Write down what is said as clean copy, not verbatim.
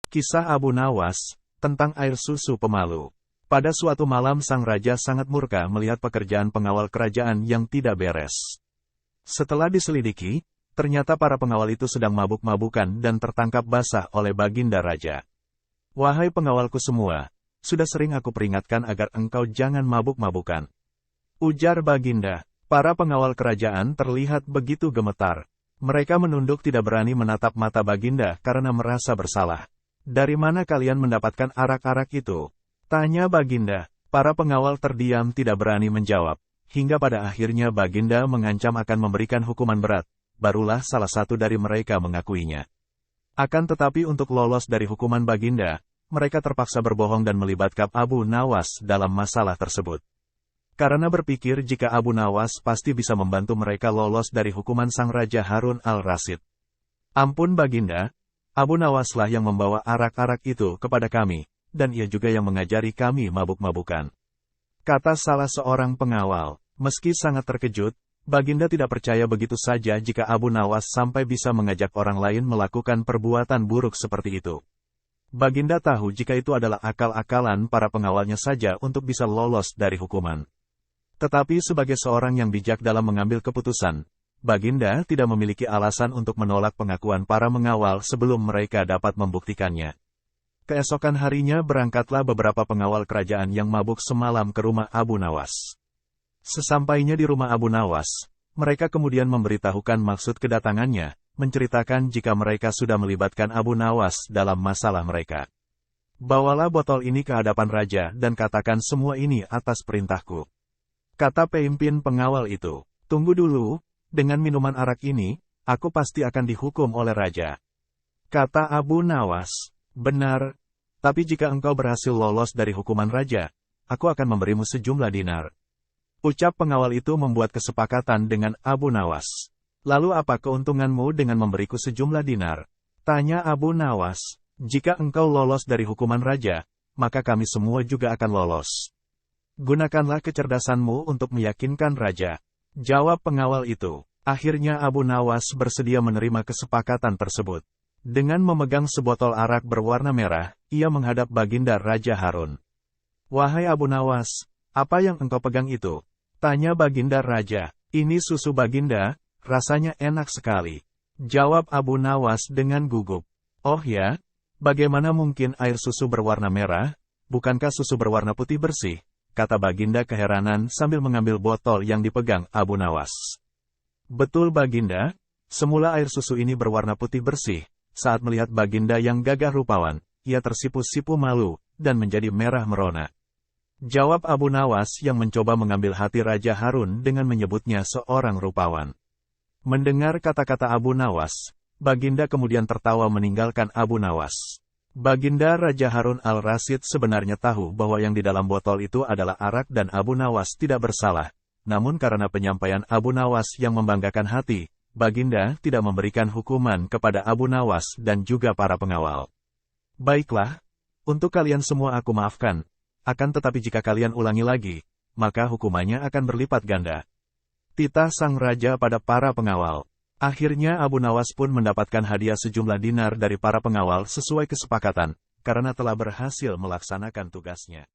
Kisah Abu Nawas, tentang air susu pemalu. Pada suatu malam sang raja sangat murka melihat pekerjaan pengawal kerajaan yang tidak beres. Setelah diselidiki, ternyata para pengawal itu sedang mabuk-mabukan dan tertangkap basah oleh baginda raja. "Wahai pengawalku semua, sudah sering aku peringatkan agar engkau jangan mabuk-mabukan," ujar baginda. Para pengawal kerajaan terlihat begitu gemetar. Mereka menunduk tidak berani menatap mata baginda karena merasa bersalah. "Dari mana kalian mendapatkan arak-arak itu?" tanya baginda. Para pengawal terdiam tidak berani menjawab. Hingga pada akhirnya baginda mengancam akan memberikan hukuman berat. Barulah salah satu dari mereka mengakuinya. Akan tetapi untuk lolos dari hukuman baginda, mereka terpaksa berbohong dan melibatkan Abu Nawas dalam masalah tersebut. Karena berpikir jika Abu Nawas pasti bisa membantu mereka lolos dari hukuman sang Raja Harun al-Rasyid. "Ampun baginda, Abu Nawaslah yang membawa arak-arak itu kepada kami, dan ia juga yang mengajari kami mabuk-mabukan," kata salah seorang pengawal. Meski sangat terkejut, baginda tidak percaya begitu saja jika Abu Nawas sampai bisa mengajak orang lain melakukan perbuatan buruk seperti itu. Baginda tahu jika itu adalah akal-akalan para pengawalnya saja untuk bisa lolos dari hukuman. Tetapi sebagai seorang yang bijak dalam mengambil keputusan, baginda tidak memiliki alasan untuk menolak pengakuan para mengawal sebelum mereka dapat membuktikannya. Keesokan harinya berangkatlah beberapa pengawal kerajaan yang mabuk semalam ke rumah Abu Nawas. Sesampainya di rumah Abu Nawas, mereka kemudian memberitahukan maksud kedatangannya, menceritakan jika mereka sudah melibatkan Abu Nawas dalam masalah mereka. "Bawalah botol ini ke hadapan raja dan katakan semua ini atas perintahku," kata pemimpin pengawal itu. "Tunggu dulu, dengan minuman arak ini, aku pasti akan dihukum oleh raja," kata Abu Nawas. "Benar, tapi jika engkau berhasil lolos dari hukuman raja, aku akan memberimu sejumlah dinar," ucap pengawal itu membuat kesepakatan dengan Abu Nawas. "Lalu apa keuntunganmu dengan memberiku sejumlah dinar?" tanya Abu Nawas. "Jika engkau lolos dari hukuman raja, maka kami semua juga akan lolos. Gunakanlah kecerdasanmu untuk meyakinkan raja," jawab pengawal itu. Akhirnya Abu Nawas bersedia menerima kesepakatan tersebut. Dengan memegang sebotol arak berwarna merah, ia menghadap baginda Raja Harun. "Wahai Abu Nawas, apa yang engkau pegang itu?" tanya baginda raja. "Ini susu baginda, rasanya enak sekali," jawab Abu Nawas dengan gugup. "Oh ya, bagaimana mungkin air susu berwarna merah? Bukankah susu berwarna putih bersih?" kata baginda keheranan sambil mengambil botol yang dipegang Abu Nawas. "Betul baginda, semula air susu ini berwarna putih bersih. Saat melihat baginda yang gagah rupawan, ia tersipu-sipu malu, dan menjadi merah merona," jawab Abu Nawas yang mencoba mengambil hati Raja Harun dengan menyebutnya seorang rupawan. Mendengar kata-kata Abu Nawas, baginda kemudian tertawa meninggalkan Abu Nawas. Baginda Raja Harun al-Rasyid sebenarnya tahu bahwa yang di dalam botol itu adalah arak dan Abu Nawas tidak bersalah. Namun karena penyampaian Abu Nawas yang membanggakan hati, baginda tidak memberikan hukuman kepada Abu Nawas dan juga para pengawal. "Baiklah, untuk kalian semua aku maafkan. Akan tetapi jika kalian ulangi lagi, maka hukumannya akan berlipat ganda," titah sang raja pada para pengawal. Akhirnya Abu Nawas pun mendapatkan hadiah sejumlah dinar dari para pengawal sesuai kesepakatan, karena telah berhasil melaksanakan tugasnya.